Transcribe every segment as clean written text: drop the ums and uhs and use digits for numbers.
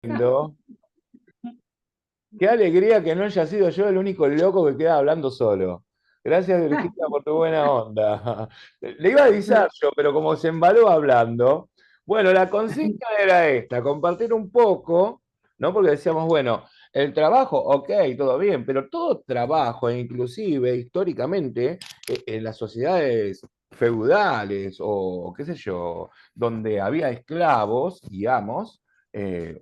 lindo. Qué alegría que no haya sido yo el único loco que queda hablando solo. Gracias, Virginia, por tu buena onda. Le iba a avisar yo, pero como se embaló hablando, bueno, la consigna era esta, compartir un poco, ¿no? Porque decíamos, bueno, el trabajo, ok, todo bien, pero todo trabajo, e inclusive históricamente, en las sociedades feudales o qué sé yo, donde había esclavos, digamos,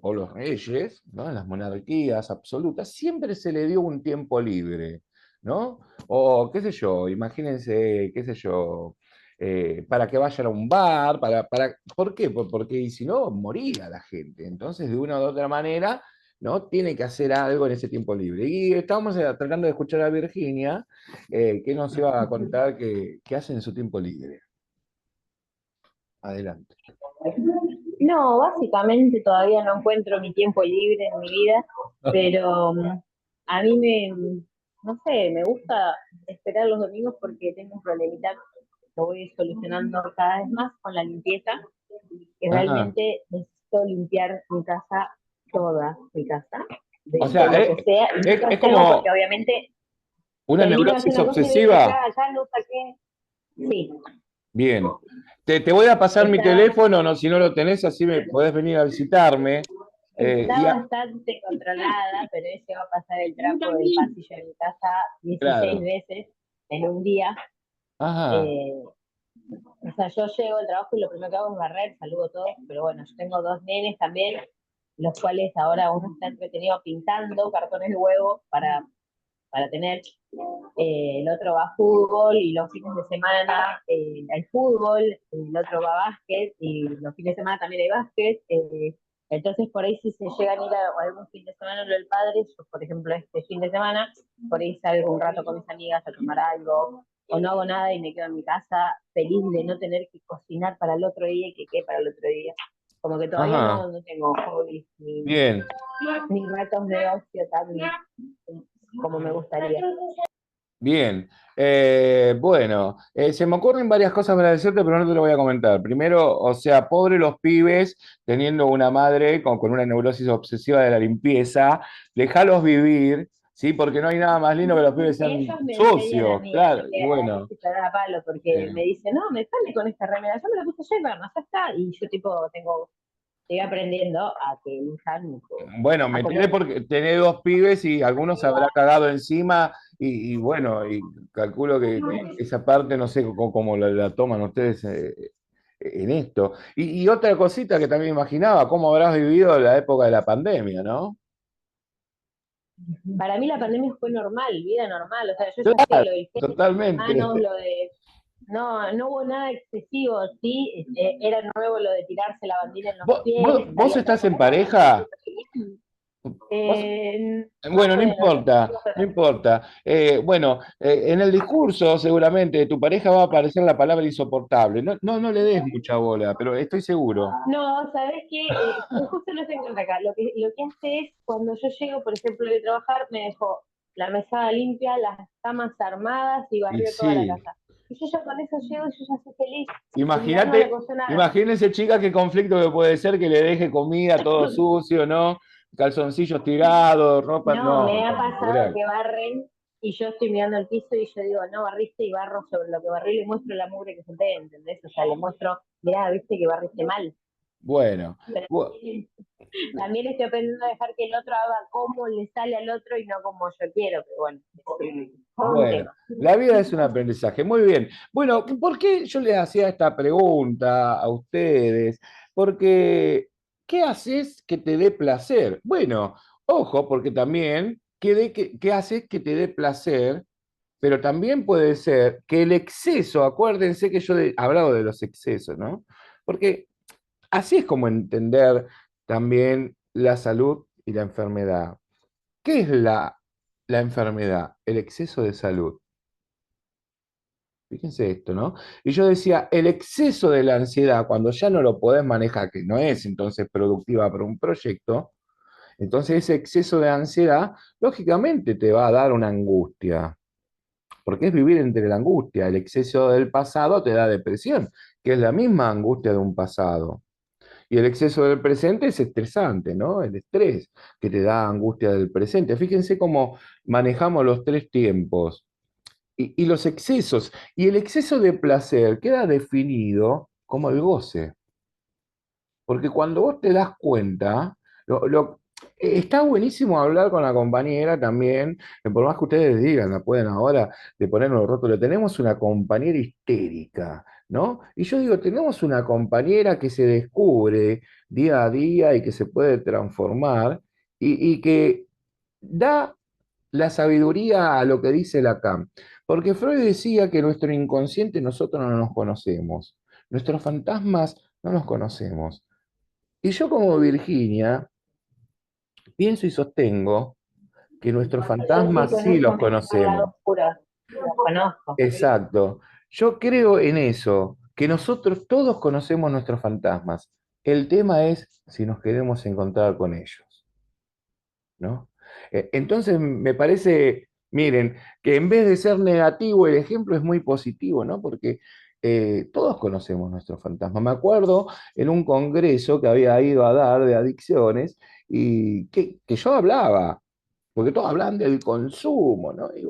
o los reyes, ¿no? En las monarquías absolutas, siempre se le dio un tiempo libre, ¿no? O qué sé yo, imagínense, qué sé yo, para que vayan a un bar, ¿por qué? Porque si no, moría la gente. Entonces, de una u otra manera, ¿no? Tiene que hacer algo en ese tiempo libre. Y estábamos tratando de escuchar a Virginia, que nos iba a contar qué hace en su tiempo libre. Adelante. No, básicamente todavía no encuentro mi tiempo libre en mi vida, pero a mí no sé, me gusta esperar los domingos porque tengo un problemita que voy solucionando cada vez más con la limpieza, que Ajá. realmente necesito limpiar mi casa, toda mi casa, O de sea, lo que sea, y no lo es llego porque como obviamente una termino de hacer neurosis una cosa y digo, obsesiva. ya no saqué. Sí, Bien. Te voy a pasar mi está teléfono, no, si no lo tenés, así me podés venir a visitarme. Está bastante controlada, pero ese va a pasar el trapo del pasillo de mi casa 16 claro. veces en un día. Ajá. Eh, o sea, yo llego al trabajo y lo primero que hago es barrer, saludo a todos, pero bueno, yo tengo dos nenes también, los cuales ahora uno está entretenido pintando cartones de huevo para tener. El otro va a fútbol y los fines de semana hay fútbol, el otro va a básquet y los fines de semana también hay básquet. Entonces, por ahí si se llegan a ir a algún fin de semana lo del padre, yo, por ejemplo, este fin de semana, por ahí salgo un rato con mis amigas a tomar algo, o no hago nada y me quedo en mi casa feliz de no tener que cocinar para el otro día y que quede para el otro día. Como que todavía Ajá. no tengo hobbies Bien. ni ratos de ocio tan como me gustaría. Bien. Bueno, se me ocurren varias cosas para decirte, pero no te lo voy a comentar. Primero, o sea, pobre los pibes teniendo una madre con una neurosis obsesiva de la limpieza. Déjalos vivir, ¿sí? Porque no hay nada más lindo que los pibes sean Ellos me enseñan a sucios, mí, claro. así Y que a bueno. veces se da palo porque eh, me dice, no, me sale con esta remera, yo me la puse ayer, bueno, ya está, y yo tipo estoy aprendiendo a que elijan, Bueno, a metele como, porque tenés dos pibes y algunos se habrá cagado encima y bueno, y calculo que esa parte no sé cómo la toman ustedes en esto. Y otra cosita que también imaginaba, cómo habrás vivido la época de la pandemia, ¿no? para mí la pandemia fue normal, vida normal, o sea, yo ya hacía Claro, lo del gel en las manos, totalmente. lo de, no hubo nada excesivo, sí, era nuevo lo de tirarse la bandina en los pies, ¿Vos salía todo estás con en la barba, pareja? ¿Vos más Bueno, o no menos, importa, no importa. Bueno, en el discurso seguramente de tu pareja va a aparecer la palabra insoportable. No le des mucha bola, pero estoy seguro. no, ¿sabes qué? Justo no se encuentra acá. Lo que hace es, cuando yo llego, por ejemplo, de trabajar, me dejó la mesada limpia, las camas armadas y Y barrió toda la sí, casa. Y yo ya con eso llego y yo ya soy feliz. Y ya no le imagínate, costó nada. imagínense, chica, qué conflicto que puede ser que le deje comida todo sucio, ¿no? Calzoncillos tirados, ropa. No, No, me ha no, pasado olvidate. que barren y yo estoy mirando el piso y yo digo, no, barriste y barro sobre lo que barrí y le muestro la mugre que se te, ¿entendés? O sea, le muestro, mirá, viste que barriste mal. Bueno, Pero bu- también estoy aprendiendo a dejar que el otro haga como le sale al otro y no como yo quiero, pero bueno, todo un bueno, tema. la vida es un aprendizaje. Muy bien. Bueno, ¿por qué yo les hacía esta pregunta a ustedes? Porque, ¿qué haces que te dé placer? Bueno, ojo, porque también, ¿qué haces que te dé placer? Pero también puede ser que el exceso, acuérdense que yo he hablado de los excesos, ¿no? Porque así es como entender también la salud y la enfermedad. ¿Qué es la enfermedad? El exceso de salud. Fíjense esto, ¿no? Y yo decía, el exceso de la ansiedad, cuando ya no lo podés manejar, que no es entonces productiva para un proyecto, entonces ese exceso de ansiedad, lógicamente te va a dar una angustia, porque es vivir entre la angustia. El exceso del pasado te da depresión, que es la misma angustia de un pasado. Y el exceso del presente es estresante, ¿no? El estrés que te da angustia del presente. Fíjense cómo manejamos los tres tiempos y los excesos. Y el exceso de placer queda definido como el goce. Porque cuando vos te das cuenta, está buenísimo hablar con la compañera también, por más que ustedes digan, la pueden ahora de ponernos los rótulos, tenemos una compañera histérica, ¿no? Y yo digo, tenemos una compañera que se descubre día a día y que se puede transformar y que da la sabiduría a lo que dice Lacan. Porque Freud decía que nuestro inconsciente nosotros no nos conocemos, nuestros fantasmas no nos conocemos. Y yo como Virginia pienso y sostengo que nuestros Yo sí fantasmas sí conozco los mi lado conocemos. oscuro, los conozco. Exacto. Yo creo en eso, que nosotros todos conocemos nuestros fantasmas. El tema es si nos queremos encontrar con ellos, ¿no? Entonces me parece, miren, que en vez de ser negativo, el ejemplo es muy positivo, ¿no? Porque todos conocemos nuestros fantasmas. Me acuerdo en un congreso que había ido a dar de adicciones y que yo hablaba, porque todos hablan del consumo, ¿no? ¿Y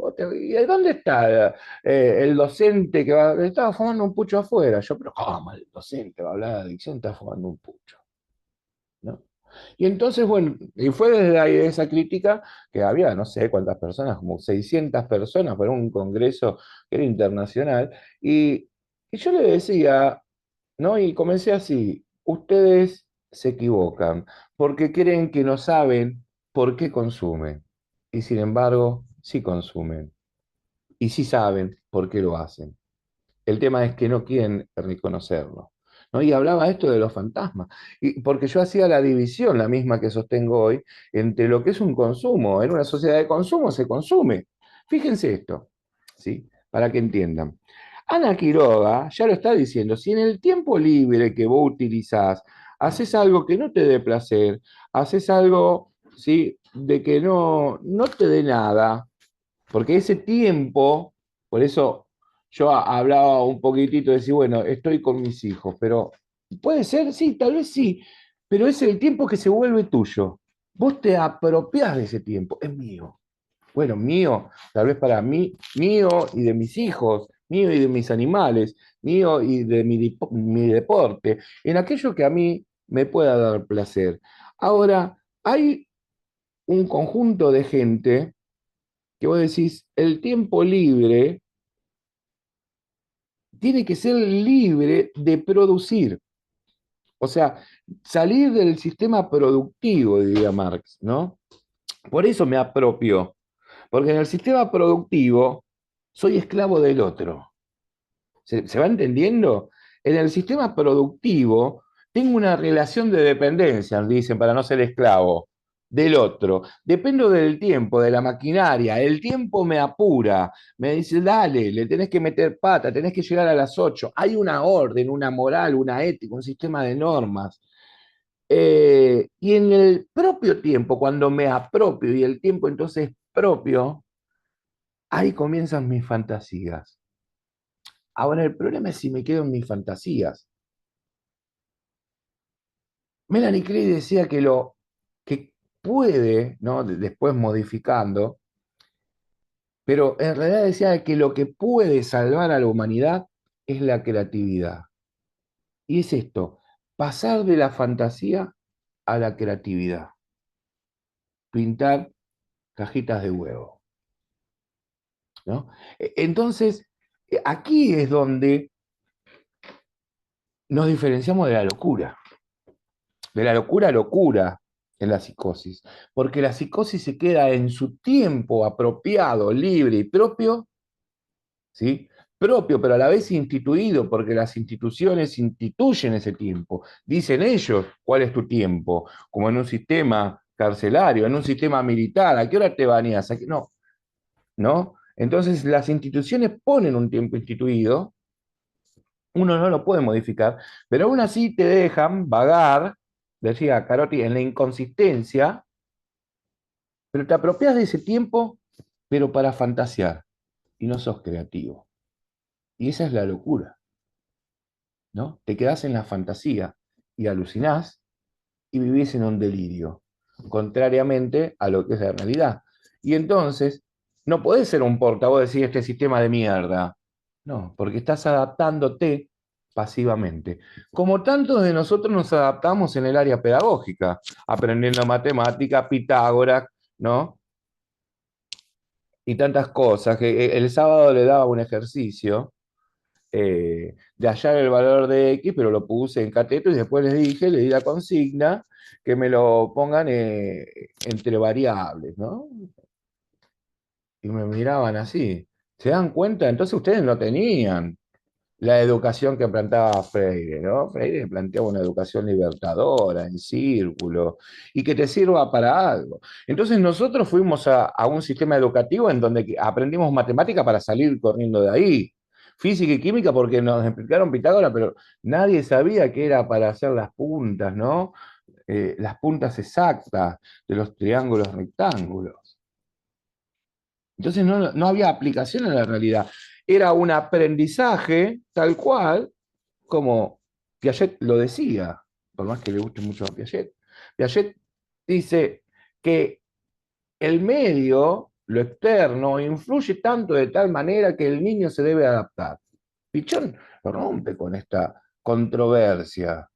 dónde está el docente que va? Estaba fumando un pucho afuera. Yo, pero ¿cómo el docente va a hablar de adicción? Está fumando un pucho, ¿no? Y entonces, bueno, y fue desde ahí esa crítica que había, no sé cuántas personas, como 600 personas para un congreso que era internacional, y yo le decía, ¿no? Y comencé así, ustedes se equivocan porque creen que no saben por qué consumen, y sin embargo, sí consumen, y sí saben por qué lo hacen. El tema es que no quieren reconocerlo, ¿no? Y hablaba esto de los fantasmas, y porque yo hacía la división, la misma que sostengo hoy, entre lo que es un consumo. En una sociedad de consumo se consume. Fíjense esto, ¿sí? Para que entiendan. Ana Quiroga ya lo está diciendo, si en el tiempo libre que vos utilizás haces algo que no te dé placer, haces algo, ¿sí? De que no te dé nada, porque ese tiempo, por eso yo hablaba un poquitito de decir, bueno, estoy con mis hijos, pero puede ser, sí, tal vez sí, pero es el tiempo que se vuelve tuyo. Vos te apropiás de ese tiempo, es mío. Bueno, mío, tal vez para mí, mío y de mis hijos, mío y de mis animales, mío y de mi deporte, en aquello que a mí me pueda dar placer. Ahora, hay un conjunto de gente que vos decís, el tiempo libre tiene que ser libre de producir, o sea, salir del sistema productivo, diría Marx, ¿no? Por eso me apropio, porque en el sistema productivo soy esclavo del otro. ¿Se va entendiendo? En el sistema productivo tengo una relación de dependencia, dicen, para no ser esclavo del otro. Dependo del tiempo, de la maquinaria. El tiempo me apura. Me dice, dale, le tenés que meter pata, tenés que llegar a las 8. Hay una orden, una moral, una ética, un sistema de normas. Y en el propio tiempo, cuando me apropio y el tiempo entonces es propio, ahí comienzan mis fantasías. Ahora, el problema es si me quedo en mis fantasías. Melanie Klein decía que lo que puede, ¿no? Después modificando, pero en realidad decía que lo que puede salvar a la humanidad es la creatividad. Y es esto, pasar de la fantasía a la creatividad, pintar cajitas de huevo, ¿no? Entonces, aquí es donde nos diferenciamos de la locura a locura en la psicosis, porque la psicosis se queda en su tiempo apropiado, libre y propio, ¿sí? Propio, pero a la vez instituido, porque las instituciones instituyen ese tiempo. Dicen ellos cuál es tu tiempo, como en un sistema carcelario, en un sistema militar, ¿a qué hora te bañas? No, ¿no? Entonces las instituciones ponen un tiempo instituido, uno no lo puede modificar, pero aún así te dejan vagar, decía Carotti, en la inconsistencia, pero te apropias de ese tiempo, pero para fantasear, y no sos creativo. Y esa es la locura, ¿no? Te quedás en la fantasía. y alucinás y vivís en un delirio, contrariamente a lo que es la realidad. Y entonces, no podés ser un portavoz de decir este sistema de mierda. No, porque estás adaptándote pasivamente. Como tantos de nosotros nos adaptamos en el área pedagógica, aprendiendo matemática, Pitágoras, ¿no? Y tantas cosas, que el sábado le daba un ejercicio de hallar el valor de X, pero lo puse en cateto y después les dije, le di la consigna, que me lo pongan entre variables, ¿no? Y me miraban así. ¿Se dan cuenta? Entonces ustedes no tenían la educación que plantaba Freire, ¿no? Freire planteaba una educación libertadora, en círculo, y que te sirva para algo. Entonces nosotros fuimos a un sistema educativo en donde aprendimos matemática para salir corriendo de ahí. Física y química porque nos explicaron Pitágoras, pero nadie sabía que era para hacer las puntas, ¿no? Las puntas exactas de los triángulos rectángulos. Entonces no había aplicación en la realidad. Era un aprendizaje tal cual como Piaget lo decía, por más que le guste mucho a Piaget. Piaget dice que el medio, lo externo, influye tanto de tal manera que el niño se debe adaptar. Pichón rompe con esta controversia,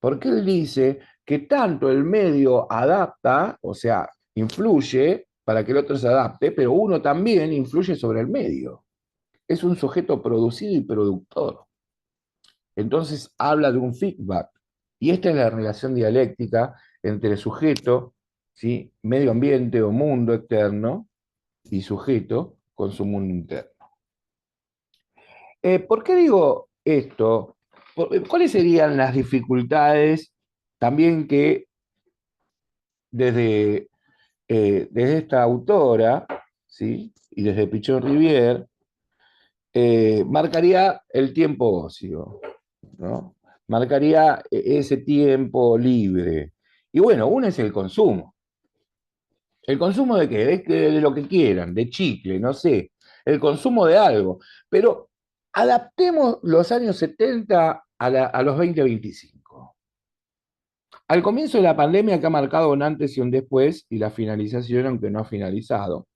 porque él dice que tanto el medio adapta, o sea, influye para que el otro se adapte, pero uno también influye sobre el medio. Es un sujeto producido y productor. Entonces habla de un feedback. Y esta es la relación dialéctica entre sujeto, ¿sí? Medio ambiente o mundo externo, y sujeto con su mundo interno. ¿Por qué digo esto? ¿Cuáles serían las dificultades también que desde, desde esta autora, ¿sí? Y desde Pichon Rivière, marcaría el tiempo ocio, ¿no? Marcaría ese tiempo libre. Y bueno, uno es el consumo. ¿El consumo de qué? De lo que quieran, de chicle, no sé. El consumo de algo. Pero adaptemos los años 70 a los 2025. Al comienzo de la pandemia que ha marcado un antes y un después, y la finalización, aunque no ha finalizado.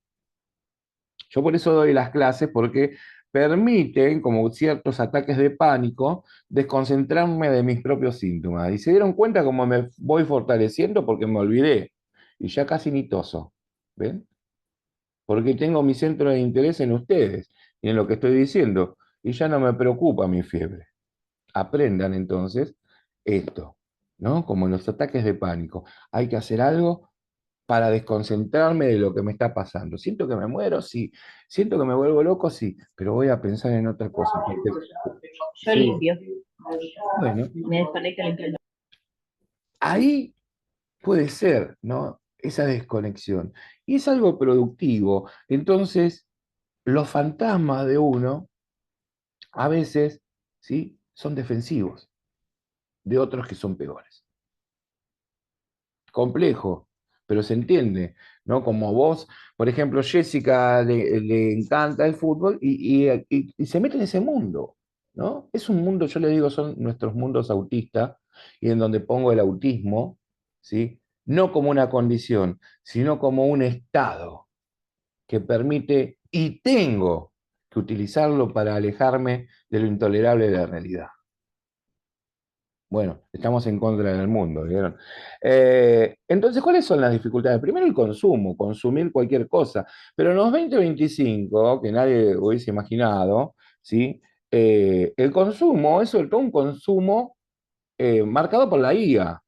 Yo por eso doy las clases, porque permiten, como ciertos ataques de pánico, desconcentrarme de mis propios síntomas. Y se dieron cuenta cómo me voy fortaleciendo porque me olvidé. Y ya casi ni toso. ¿Ven? Porque tengo mi centro de interés en ustedes y en lo que estoy diciendo. Y ya no me preocupa mi fiebre. Aprendan entonces esto, ¿no? Como en los ataques de pánico. Hay que hacer algo para desconcentrarme de lo que me está pasando. Siento que me muero, sí. Siento que me vuelvo loco, sí. Pero voy a pensar en otra cosa. Yo Sí. limpio, Bueno, me desconecto limpiando. ahí puede ser, ¿no? Esa desconexión. Y es algo productivo. Entonces, los fantasmas de uno a veces, ¿sí? Son defensivos de otros que son peores. Complejo, pero se entiende, ¿no? Como vos, por ejemplo, Jessica le encanta el fútbol y se mete en ese mundo, ¿no? Es un mundo, yo le digo, son nuestros mundos autistas y en donde pongo el autismo, ¿sí? No como una condición, sino como un estado que permite y tengo que utilizarlo para alejarme de lo intolerable de la realidad. Bueno, estamos en contra del mundo, ¿vieron? Entonces, ¿cuáles son las dificultades? Primero el consumo, consumir cualquier cosa. Pero en los 2025, que nadie hubiese imaginado, ¿sí? El consumo es sobre todo un consumo marcado por la IA,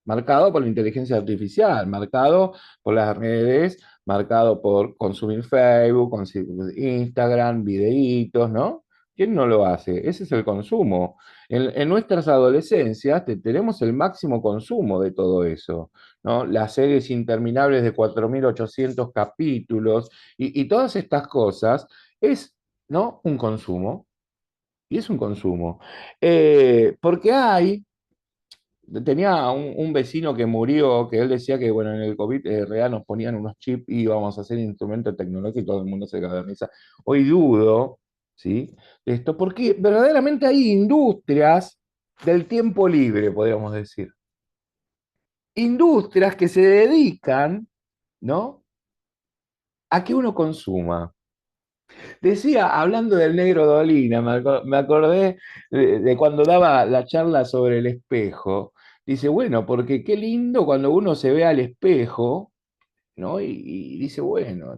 marcado por la inteligencia artificial, marcado por las redes, marcado por consumir Facebook, consumir Instagram, videitos, ¿no? ¿Quién no lo hace? Ese es el consumo. En nuestras adolescencias tenemos el máximo consumo de todo eso, ¿no? Las series interminables de 4.800 capítulos y todas estas cosas es, ¿no? Un consumo. Y es un consumo. Porque hay tenía un vecino que murió, que él decía que, bueno, en el COVID real nos ponían unos chips y íbamos a hacer instrumentos tecnológicos y todo el mundo se cagaba de risa. Hoy dudo, ¿sí? De esto, porque verdaderamente hay industrias del tiempo libre, podríamos decir. Industrias que se dedican, ¿no?, a que uno consuma. Decía, hablando del negro Dolina, me acordé de cuando daba la charla sobre el espejo. Dice, bueno, porque qué lindo cuando uno se ve al espejo, ¿no? Y dice, bueno,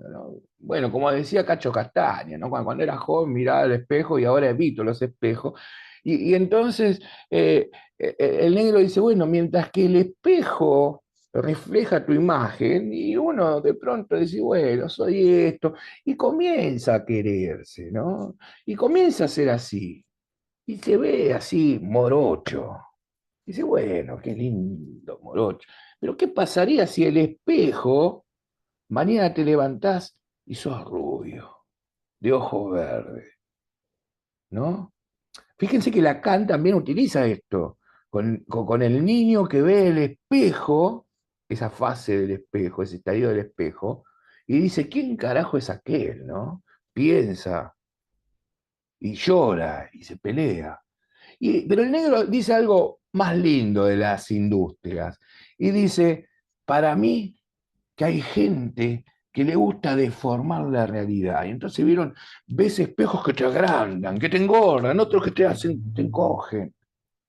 bueno, como decía Cacho Castaña, ¿no? Cuando era joven miraba al espejo y ahora evito los espejos. Y entonces el negro dice, bueno, mientras que el espejo refleja tu imagen y uno de pronto dice, bueno, soy esto, y comienza a quererse, ¿no? Y comienza a ser así, y se ve así morocho. Dice, bueno, qué lindo morocho. Pero ¿qué pasaría si el espejo mañana te levantás y sos rubio, de ojos verdes, ¿no? Fíjense que Lacan también utiliza esto, con el niño que ve el espejo, esa fase del espejo, ese estadio del espejo, y dice, ¿quién carajo es aquel, no? Piensa, y llora, y se pelea. Pero el negro dice algo más lindo de las industrias, y dice, para mí, que hay gente que le gusta deformar la realidad. Y entonces vieron, ves espejos que te agrandan, que te engordan, otros que te hacen, te encogen,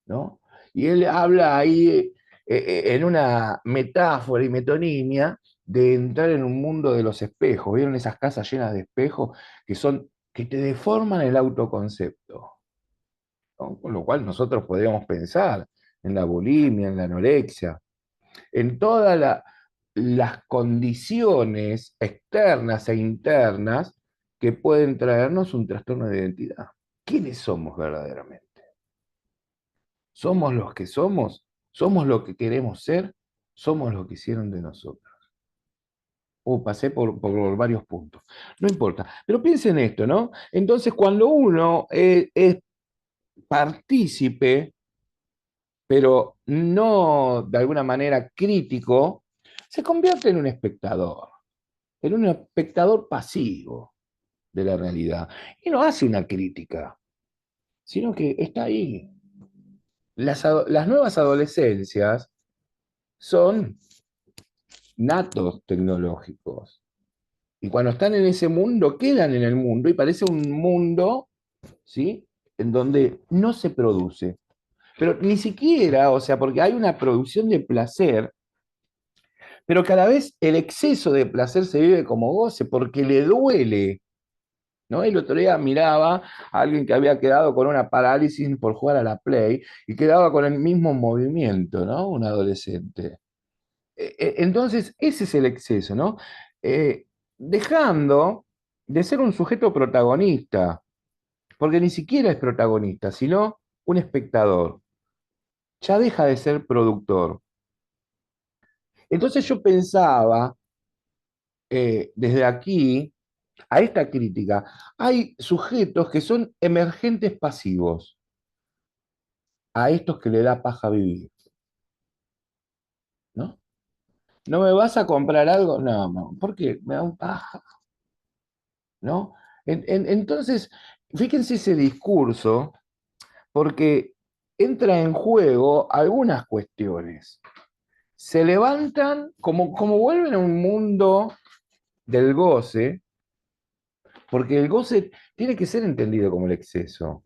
¿no? Y él habla ahí en una metáfora y metonimia de entrar en un mundo de los espejos. ¿Vieron esas casas llenas de espejos que te deforman el autoconcepto? ¿No? Con lo cual nosotros podríamos pensar en la bulimia, en la anorexia, en todas las condiciones externas e internas que pueden traernos un trastorno de identidad. ¿Quiénes somos verdaderamente? ¿Somos los que somos? ¿Somos lo que queremos ser? ¿Somos lo que hicieron de nosotros? Pasé por varios puntos. No importa. Pero piensen esto, ¿no? Entonces, cuando uno es partícipe, pero no de alguna manera crítico, se convierte en un espectador pasivo de la realidad. Y no hace una crítica, sino que está ahí. Las nuevas adolescencias son natos tecnológicos. Y cuando están en ese mundo, quedan en el mundo y parece un mundo, ¿sí?, en donde no se produce. Pero ni siquiera, o sea, porque hay una producción de placer, pero cada vez el exceso de placer se vive como goce porque le duele, ¿no? El otro día miraba a alguien que había quedado con una parálisis por jugar a la Play y quedaba con el mismo movimiento, ¿no? Un adolescente. Entonces, ese es el exceso, ¿no? Eh, Dejando de ser un sujeto protagonista, porque ni siquiera es protagonista, sino un espectador. Ya deja de ser productor. Entonces yo pensaba, desde aquí, a esta crítica, hay sujetos que son emergentes pasivos, a estos que le da paja vivir, ¿no? ¿No me vas a comprar algo? No, no, ¿por qué? Me da un paja, ¿no? Entonces, fíjense ese discurso, porque entra en juego algunas cuestiones. Se levantan, como vuelven a un mundo del goce, porque el goce tiene que ser entendido como el exceso.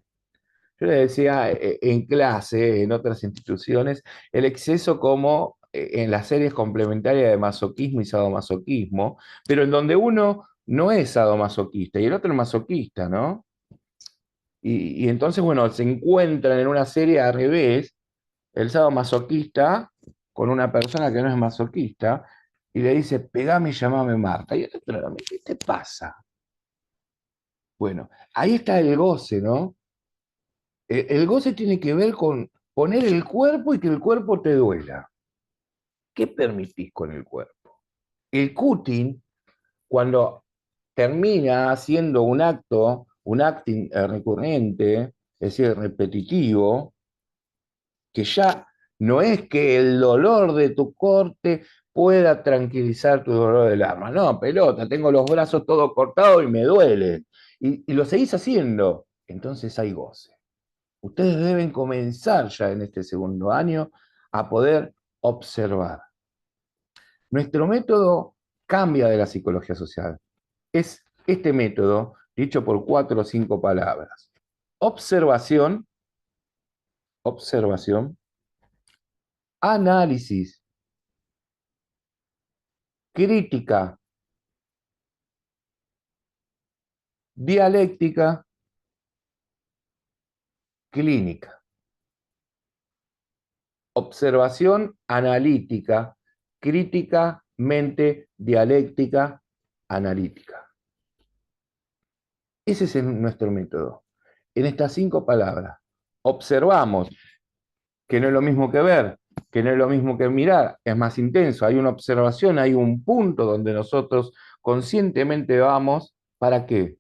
Yo le decía en clase, en otras instituciones, el exceso como en las series complementarias de masoquismo y sadomasoquismo, pero en donde uno no es sadomasoquista y el otro es masoquista, ¿no? Y entonces, bueno, se encuentran en una serie al revés, el sadomasoquista con una persona que no es masoquista y le dice, pegame y llamame Marta. Y el otro, ¿qué te pasa? Bueno, ahí está el goce, ¿no? El goce tiene que ver con poner el cuerpo y que el cuerpo te duela. ¿Qué permitís con el cuerpo? El cutting, cuando termina haciendo un acto, un acting recurrente, es decir, repetitivo, que ya no es que el dolor de tu corte pueda tranquilizar tu dolor del alma. No, pelota, tengo los brazos todos cortados y me duele. Y lo seguís haciendo. Entonces hay goce. Ustedes deben comenzar ya en este segundo año a poder observar. Nuestro método cambia de la psicología social. Es este método dicho por 4 o 5 palabras. Observación, observación, análisis, crítica, dialéctica, clínica. Observación analítica, crítica, mente, dialéctica, analítica. Ese es nuestro método. En estas 5 palabras, observamos, que no es lo mismo que ver, que no es lo mismo que mirar, es más intenso, hay una observación, hay un punto donde nosotros conscientemente vamos, ¿para qué?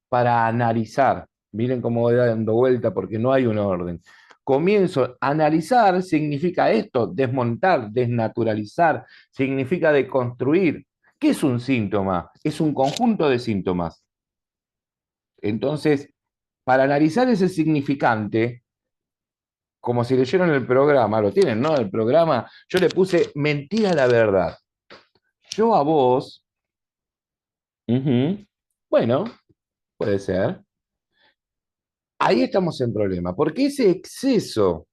Para analizar. Miren cómo voy dando vuelta porque no hay un orden. Comienzo a analizar, significa esto, desmontar, desnaturalizar, significa deconstruir. ¿Qué es un síntoma? Es un conjunto de síntomas. Entonces, para analizar ese significante, como si leyeron el programa, lo tienen, ¿no? El programa, yo le puse mentira a la verdad. Yo a vos, bueno, puede ser. Ahí estamos en problema, porque ese exceso,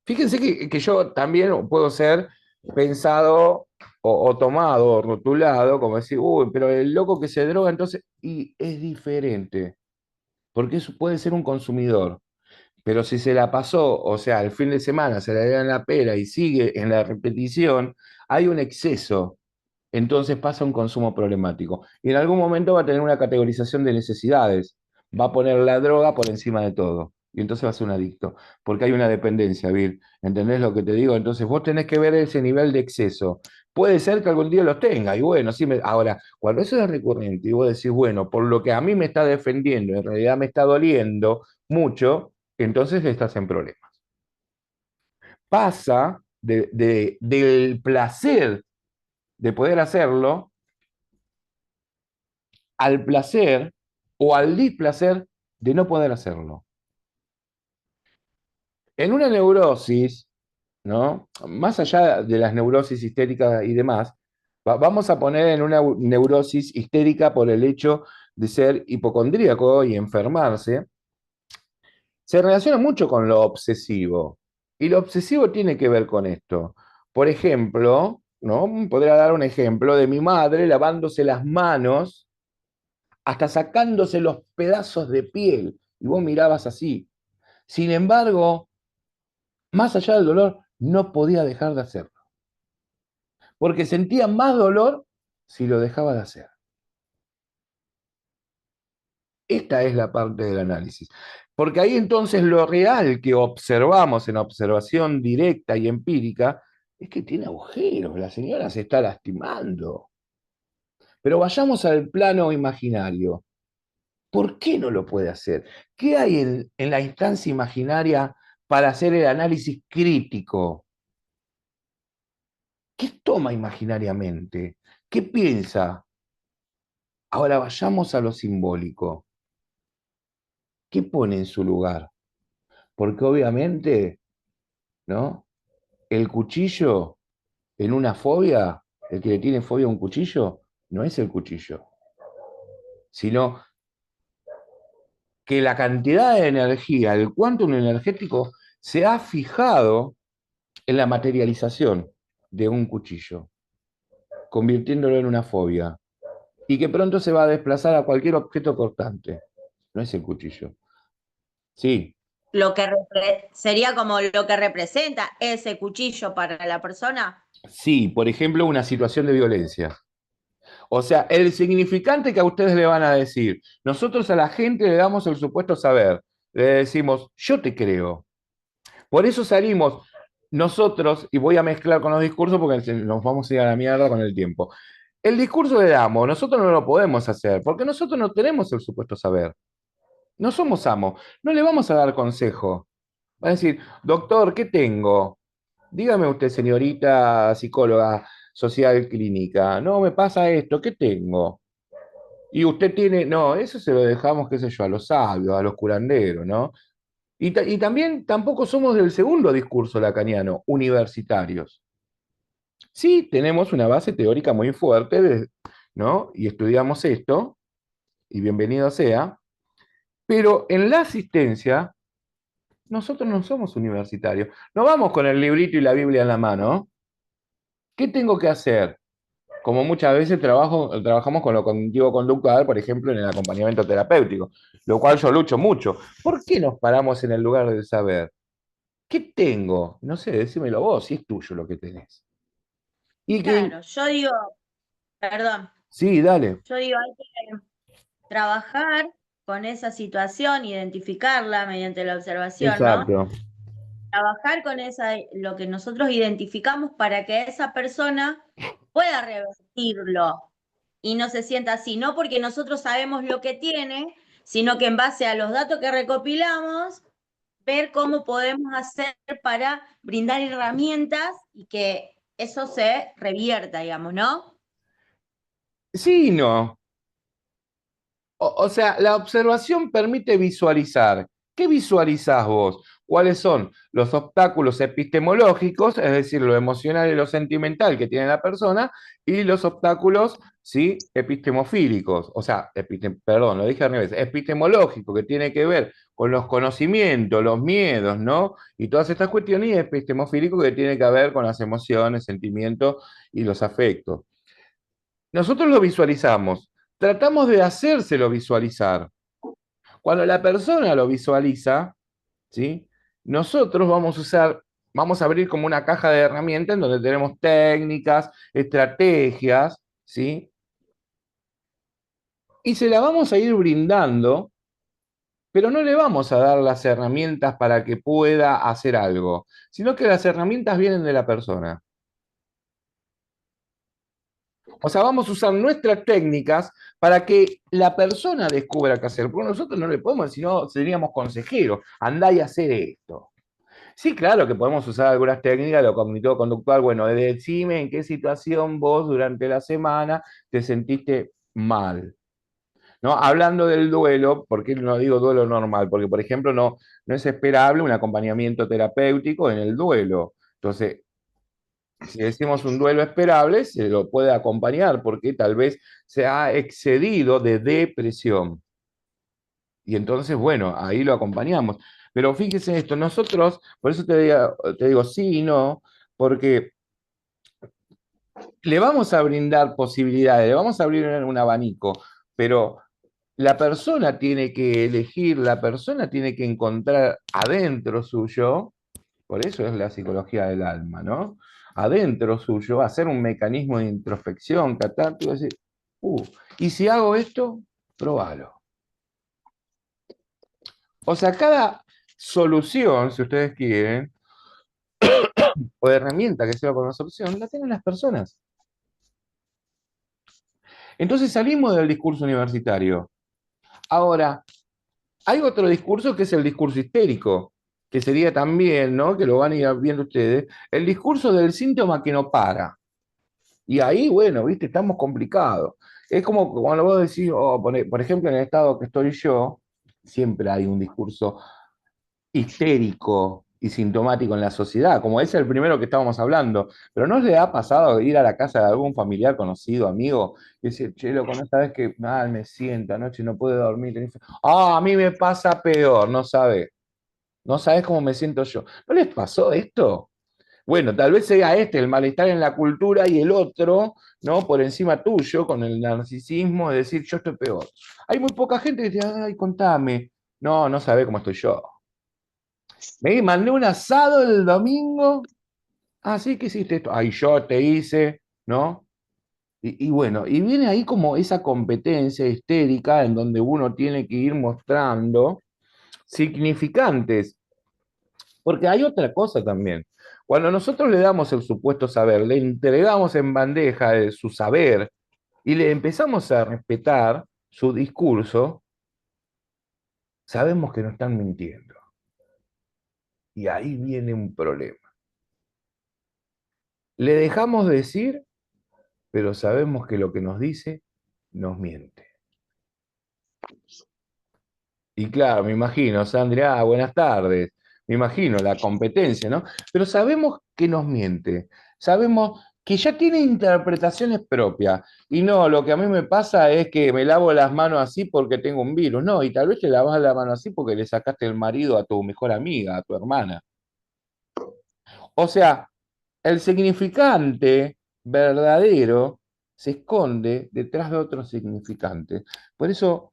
fíjense que yo también puedo ser pensado o tomado o rotulado, como decir, uy, pero el loco que se droga, entonces, y es diferente, porque eso puede ser un consumidor. Pero si se la pasó, o sea, el fin de semana se la dio en la pera y sigue en la repetición, hay un exceso. Entonces pasa un consumo problemático. Y en algún momento va a tener una categorización de necesidades. Va a poner la droga por encima de todo. Y entonces va a ser un adicto. Porque hay una dependencia, Bill. ¿Entendés lo que te digo? Entonces vos tenés que ver ese nivel de exceso. Puede ser que algún día los tenga. Y bueno, sí ahora, cuando eso es recurrente y vos decís, bueno, por lo que a mí me está defendiendo, en realidad me está doliendo mucho, entonces estás en problemas. Pasa del placer de poder hacerlo al placer o al displacer de no poder hacerlo. En una neurosis, ¿no? Más allá de las neurosis histéricas y demás, vamos a poner en una neurosis histérica por el hecho de ser hipocondríaco y enfermarse, se relaciona mucho con lo obsesivo. Y lo obsesivo tiene que ver con esto. Por ejemplo, ¿no? Podría dar un ejemplo de mi madre lavándose las manos hasta sacándose los pedazos de piel, y vos mirabas así. Sin embargo, más allá del dolor, no podía dejar de hacerlo, porque sentía más dolor si lo dejaba de hacer. Esta es la parte del análisis. Porque ahí entonces lo real que observamos en observación directa y empírica es que tiene agujeros, la señora se está lastimando. Pero vayamos al plano imaginario. ¿Por qué no lo puede hacer? ¿Qué hay en la instancia imaginaria para hacer el análisis crítico? ¿Qué toma imaginariamente? ¿Qué piensa? Ahora vayamos a lo simbólico. ¿Qué pone en su lugar? Porque obviamente, ¿no? El cuchillo en una fobia, el que le tiene fobia a un cuchillo, no es el cuchillo, sino que la cantidad de energía, el quantum energético, se ha fijado en la materialización de un cuchillo, convirtiéndolo en una fobia, y que pronto se va a desplazar a cualquier objeto cortante. No es el cuchillo. Sí, Sería como lo que representa ese cuchillo para la persona. sí, por ejemplo, una situación de violencia. O sea, el significante que a ustedes le van a decir, nosotros a la gente le damos el supuesto saber, le decimos, yo te creo. Por eso salimos nosotros, y voy a mezclar con los discursos porque nos vamos a ir a la mierda con el tiempo. El discurso de amo, nosotros no lo podemos hacer, porque nosotros no tenemos el supuesto saber. No somos amos, no le vamos a dar consejo. Va a decir, doctor, ¿qué tengo? Dígame usted, señorita psicóloga social clínica, no me pasa esto, ¿qué tengo? Y usted tiene, no, eso se lo dejamos, qué sé yo, a los sabios, a los curanderos, ¿no? Y también tampoco somos del segundo discurso lacaniano, universitarios. Sí, tenemos una base teórica muy fuerte, ¿no? Y estudiamos esto, y bienvenido sea, pero en la asistencia, nosotros no somos universitarios. No vamos con el librito y la Biblia en la mano. ¿Qué tengo que hacer? Como muchas veces trabajamos con lo cognitivo-conductual, por ejemplo, en el acompañamiento terapéutico, lo cual yo lucho mucho. ¿Por qué nos paramos en el lugar del saber? ¿Qué tengo? No sé, decímelo vos, si es tuyo lo que tenés. Y que, Claro, yo digo, perdón, sí, dale, yo digo, hay que trabajar con esa situación, identificarla mediante la observación, ¿no? exacto. Trabajar con esa, lo que nosotros identificamos para que esa persona pueda revertirlo y no se sienta así, no porque nosotros sabemos lo que tiene, sino que en base a los datos que recopilamos, ver cómo podemos hacer para brindar herramientas y que eso se revierta, digamos, ¿no? Sí y no. O sea, la observación permite visualizar. ¿Qué visualizás vos? ¿Cuáles son los obstáculos epistemológicos, es decir, lo emocional y lo sentimental que tiene la persona, y los obstáculos, ¿sí? Epistemofílicos? O sea, perdón, lo dije al revés, epistemológico, que tiene que ver con los conocimientos, los miedos, ¿no? Y todas estas cuestiones, y epistemofílico, que tiene que ver con las emociones, sentimientos y los afectos. Nosotros lo visualizamos, tratamos de hacérselo visualizar. Cuando la persona lo visualiza, ¿sí? Nosotros vamos a abrir como una caja de herramientas en donde tenemos técnicas, estrategias, ¿sí? Y se la vamos a ir brindando, pero no le vamos a dar las herramientas para que pueda hacer algo, sino que las herramientas vienen de la persona. O sea, vamos a usar nuestras técnicas para que la persona descubra qué hacer, porque nosotros no le podemos decir, no, seríamos consejeros, andá y hacer esto. Sí, claro que podemos usar algunas técnicas, lo cognitivo-conductual, bueno, de decime en qué situación vos durante la semana te sentiste mal. ¿No? Hablando del duelo, ¿por qué no digo duelo normal? Porque, por ejemplo, no es esperable un acompañamiento terapéutico en el duelo. Entonces, si decimos un duelo esperable, se lo puede acompañar porque tal vez se ha excedido de depresión. Y entonces, bueno, ahí lo acompañamos. Pero fíjese esto, nosotros, por eso te digo sí y no, porque le vamos a brindar posibilidades, le vamos a abrir un abanico, pero la persona tiene que elegir, la persona tiene que encontrar adentro suyo, por eso es la psicología del alma, ¿no? Adentro suyo, hacer un mecanismo de introspección, catártico, decir, y si hago esto, probalo. O sea, cada solución, si ustedes quieren, o herramienta que sea con una solución, la tienen las personas. Entonces salimos del discurso universitario. Ahora, hay otro discurso que es el discurso histérico, que sería también, ¿no? Que lo van a ir viendo ustedes, el discurso del síntoma que no para. Y ahí, bueno, viste, estamos complicados. Es como cuando vos decís, por ejemplo, en el estado que estoy yo, siempre hay un discurso histérico y sintomático en la sociedad, como es el primero que estábamos hablando. Pero ¿no le ha pasado ir a la casa de algún familiar conocido, amigo, y decir, che, loco, no sabes qué mal me siento, anoche no puedo dormir? A mí me pasa peor, no sabes. No sabes cómo me siento yo. ¿No les pasó esto? Bueno, tal vez sea este el malestar en la cultura y el otro, ¿no? Por encima tuyo, con el narcisismo de decir yo estoy peor. Hay muy poca gente que dice, ay, contame. No, no sabe cómo estoy yo. Me mandé un asado el domingo. Ah, sí, ¿qué hiciste esto? Ay, yo te hice, ¿no? Y bueno, y viene ahí como esa competencia histérica en donde uno tiene que ir mostrando significantes. Porque hay otra cosa también. Cuando nosotros le damos el supuesto saber, le entregamos en bandeja su saber y le empezamos a respetar su discurso, sabemos que no están mintiendo. Y ahí viene un problema. Le dejamos decir, pero sabemos que lo que nos dice nos miente. Y claro, me imagino, Sandra, buenas tardes. Me imagino la competencia, ¿no? Pero sabemos que nos miente. Sabemos que ya tiene interpretaciones propias. Y no, lo que a mí me pasa es que me lavo las manos así porque tengo un virus. No, y tal vez te lavas la mano así porque le sacaste el marido a tu mejor amiga, a tu hermana. O sea, el significante verdadero se esconde detrás de otro significante. Por eso,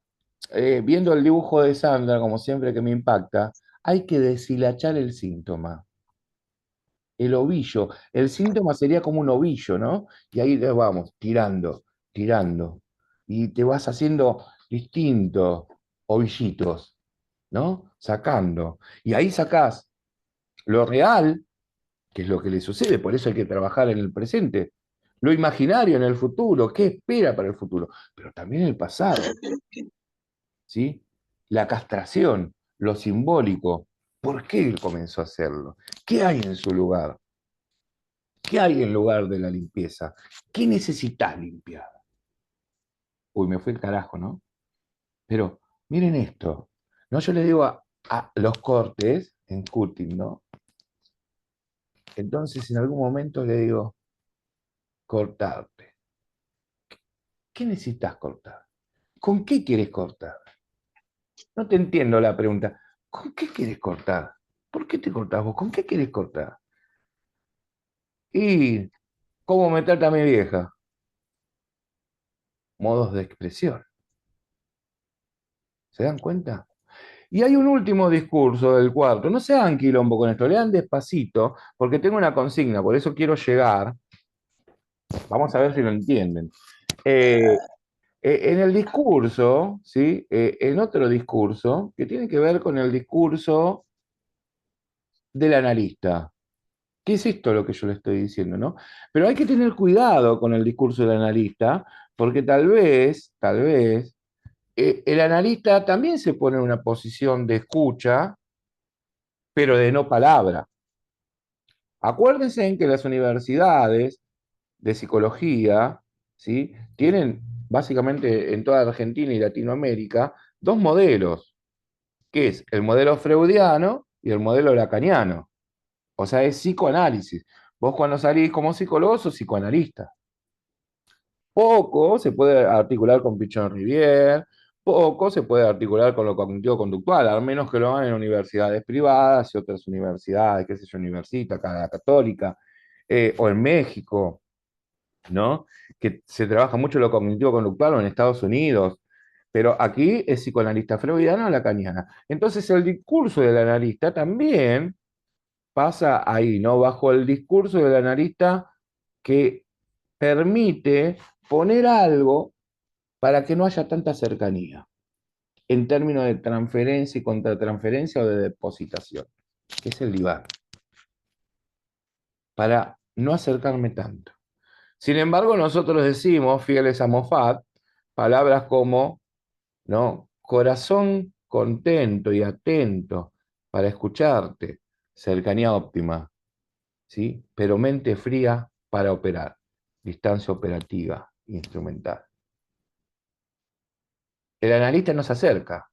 viendo el dibujo de Sandra, como siempre que me impacta, hay que deshilachar el síntoma, el ovillo. El síntoma sería como un ovillo, ¿no? Y ahí le vamos, tirando, tirando. Y te vas haciendo distintos ovillitos, ¿no? Sacando. Y ahí sacás lo real, que es lo que le sucede, por eso hay que trabajar en el presente. Lo imaginario en el futuro, qué espera para el futuro, pero también el pasado, ¿sí? La castración, lo simbólico. ¿Por qué él comenzó a hacerlo? ¿Qué hay en su lugar? ¿Qué hay en lugar de la limpieza? ¿Qué necesitas limpiar? Uy, me fue el carajo, ¿no? Pero miren esto, ¿no? Yo le digo a los cortes en cutting, ¿no? Entonces en algún momento le digo, cortarte. ¿Qué necesitas cortar? ¿Con qué quieres cortar? No te entiendo la pregunta. ¿Con qué quieres cortar? ¿Por qué te cortás vos? ¿Con qué quieres cortar? Y cómo me trata mi vieja. Modos de expresión. ¿Se dan cuenta? Y hay un último discurso del cuarto. No se hagan quilombo con esto, lean despacito, porque tengo una consigna, por eso quiero llegar. Vamos a ver si lo entienden. Eh, en el discurso, ¿sí? En otro discurso, que tiene que ver con el discurso del analista. ¿Qué es esto lo que yo le estoy diciendo, no? Pero hay que tener cuidado con el discurso del analista, porque tal vez, el analista también se pone en una posición de escucha, pero de no palabra. Acuérdense en que las universidades de psicología, ¿sí? Tienen básicamente en toda Argentina y Latinoamérica dos modelos, que es el modelo freudiano y el modelo lacaniano. O sea, es psicoanálisis. Vos cuando salís como psicólogo sos psicoanalista. Poco se puede articular con Pichon Rivière, poco se puede articular con lo cognitivo-conductual, al menos que lo hagan en universidades privadas y otras universidades, qué sé yo, Universita, la Católica, o en México, ¿no? Que se trabaja mucho lo cognitivo-conductual o en Estados Unidos, pero aquí es psicoanalista freudiana o lacaniana. Entonces el discurso del analista también pasa ahí, ¿no? Bajo el discurso del analista que permite poner algo para que no haya tanta cercanía en términos de transferencia y contratransferencia o de depositación, que es el diván, para no acercarme tanto. Sin embargo, nosotros decimos, fieles a Moffat, palabras como, ¿no? Corazón contento y atento para escucharte, cercanía óptima, ¿sí? Pero mente fría para operar, distancia operativa, instrumental. El analista no se acerca.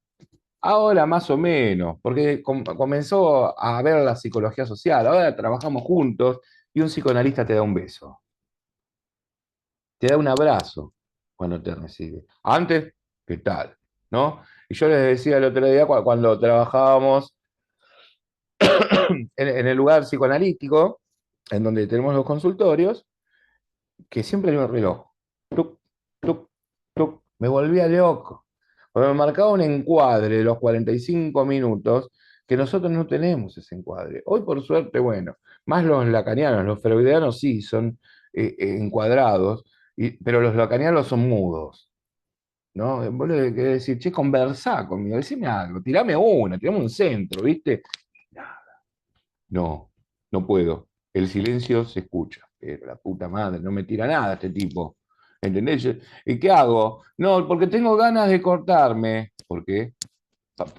Ahora más o menos, porque comenzó a ver la psicología social, ahora trabajamos juntos y un psicoanalista te da un beso, te da un abrazo cuando te recibe. Antes, ¿qué tal? ¿No? Y yo les decía el otro día cuando trabajábamos en el lugar psicoanalítico, en donde tenemos los consultorios, que siempre hay un reloj. Tuc, tuc, tuc. Me volvía loco. Porque me marcaba un encuadre de los 45 minutos que nosotros no tenemos ese encuadre. Hoy, por suerte, bueno, más los lacanianos, los freudianos sí son encuadrados, pero los lacanianos son mudos. ¿No? Vos le querés decir, che, conversá conmigo, decime algo, tirame un centro, ¿viste? No, no puedo. El silencio se escucha. Pero la puta madre, no me tira nada este tipo. ¿Entendés? ¿Y qué hago? No, porque tengo ganas de cortarme. ¿Por qué?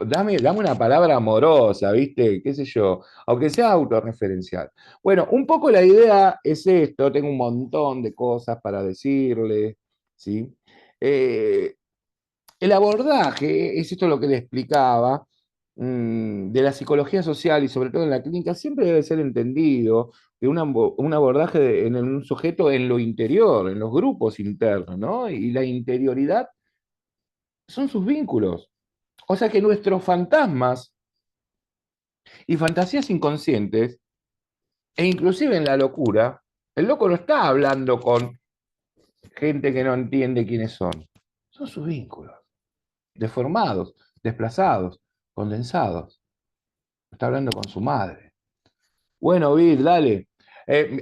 Dame una palabra amorosa, ¿viste? ¿Qué sé yo? Aunque sea autorreferencial. Bueno, un poco la idea es esto. Tengo un montón de cosas para decirle, ¿sí? Eh, el abordaje, es esto lo que le explicaba, de la psicología social y sobre todo en la clínica, siempre debe ser entendido de un abordaje en un sujeto en lo interior, en los grupos internos, ¿no? Y la interioridad son sus vínculos. O sea que nuestros fantasmas y fantasías inconscientes, e inclusive en la locura, el loco no está hablando con gente que no entiende quiénes son. Son sus vínculos, deformados, desplazados, condensados. Está hablando con su madre. Bueno, Vid, dale.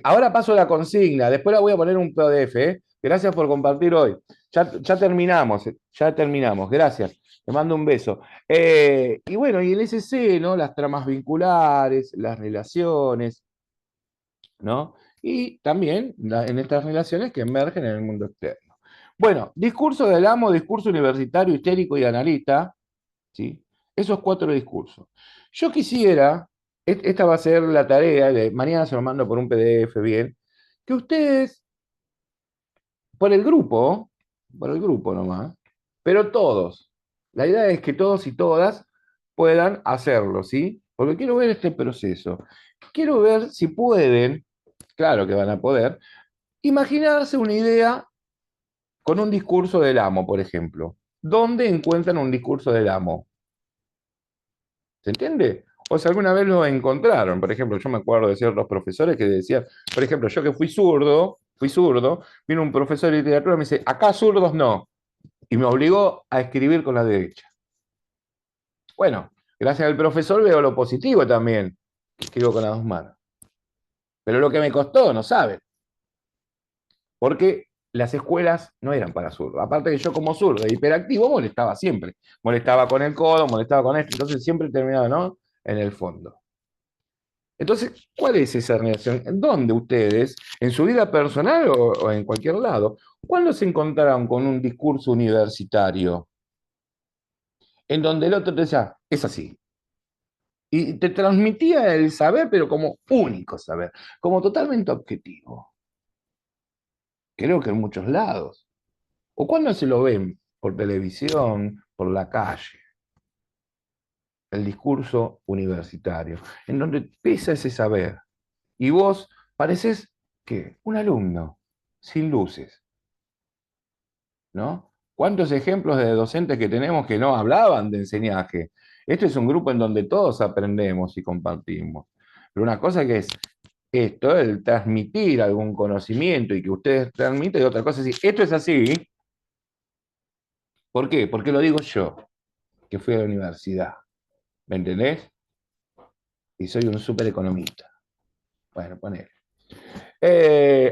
Ahora paso la consigna, después la voy a poner un PDF, ¿eh? Gracias por compartir hoy. Ya terminamos, ya terminamos. Gracias. Te mando un beso. Y bueno, y el SC, ¿no? Las tramas vinculares, las relaciones, ¿no? Y también en estas relaciones que emergen en el mundo externo. Bueno, discurso del amo, discurso universitario, histérico y analista, ¿sí? Esos 4 discursos. Yo quisiera, esta va a ser la tarea, mañana se lo mando por un PDF bien, que ustedes, por el grupo nomás, pero todos, la idea es que todos y todas puedan hacerlo, ¿sí? Porque quiero ver este proceso. Quiero ver si pueden, claro que van a poder, imaginarse una idea con un discurso del amo, por ejemplo. ¿Dónde encuentran un discurso del amo? ¿Se entiende? O si alguna vez lo encontraron. Por ejemplo, yo me acuerdo de ciertos profesores que decían, por ejemplo, yo que fui zurdo, vino un profesor de literatura y me dice, acá zurdos no. Y me obligó a escribir con la derecha. Bueno, gracias al profesor veo lo positivo también, que escribo con las 2 manos. Pero lo que me costó, no saben. Porque las escuelas no eran para zurdos. Aparte que yo como zurdo hiperactivo molestaba siempre. Molestaba con el codo, molestaba con esto, entonces siempre terminaba, ¿no? En el fondo. Entonces, ¿cuál es esa relación? ¿Dónde ustedes, en su vida personal o en cualquier lado, cuándo se encontraron con un discurso universitario en donde el otro te decía, es así? Y te transmitía el saber, pero como único saber, como totalmente objetivo. Creo que en muchos lados. ¿O cuándo se lo ven? Por televisión, por la calle. El discurso universitario, en donde pesa ese saber. Y vos pareces, ¿qué? Un alumno, sin luces, ¿no? ¿Cuántos ejemplos de docentes que tenemos que no hablaban de enseñaje? Este es un grupo en donde todos aprendemos y compartimos. Pero una cosa que es esto, el transmitir algún conocimiento y que ustedes transmiten, y otra cosa es decir, esto es así. ¿Por qué? Porque lo digo yo, que fui a la universidad. ¿Me entendés? Y soy un súper economista. Bueno, ponele.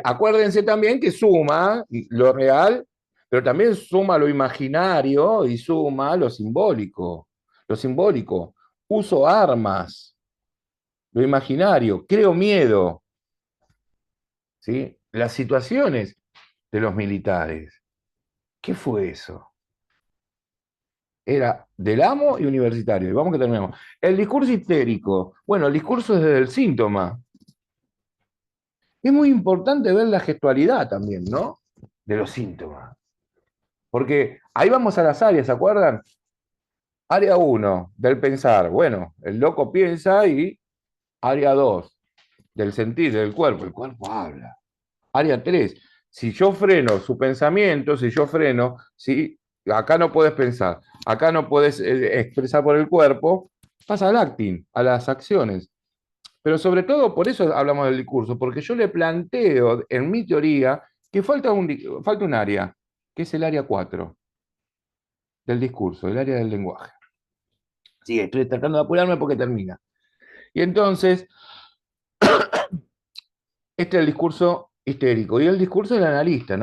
Acuérdense también que suma lo real, pero también suma lo imaginario y suma lo simbólico. Lo simbólico, uso armas, lo imaginario, creo miedo, ¿sí? Las situaciones de los militares. ¿Qué fue eso? Era del amo y universitario. Y vamos que terminamos. El discurso histérico. Bueno, el discurso es desde el síntoma. Es muy importante ver la gestualidad también, ¿no? De los síntomas. Porque ahí vamos a las áreas, ¿se acuerdan? Área 1, del pensar. Bueno, el loco piensa y área 2, del sentir, del cuerpo. El cuerpo habla. Área 3, si yo freno su pensamiento, si yo freno, si acá no puedes pensar, acá no puedes expresar por el cuerpo, pasa al acting, a las acciones. Pero sobre todo por eso hablamos del discurso, porque yo le planteo en mi teoría que falta un área, que es el área 4 del discurso, el área del lenguaje. Sí, estoy tratando de apurarme porque termina. Y entonces, este es el discurso histérico y el discurso del analista, ¿no?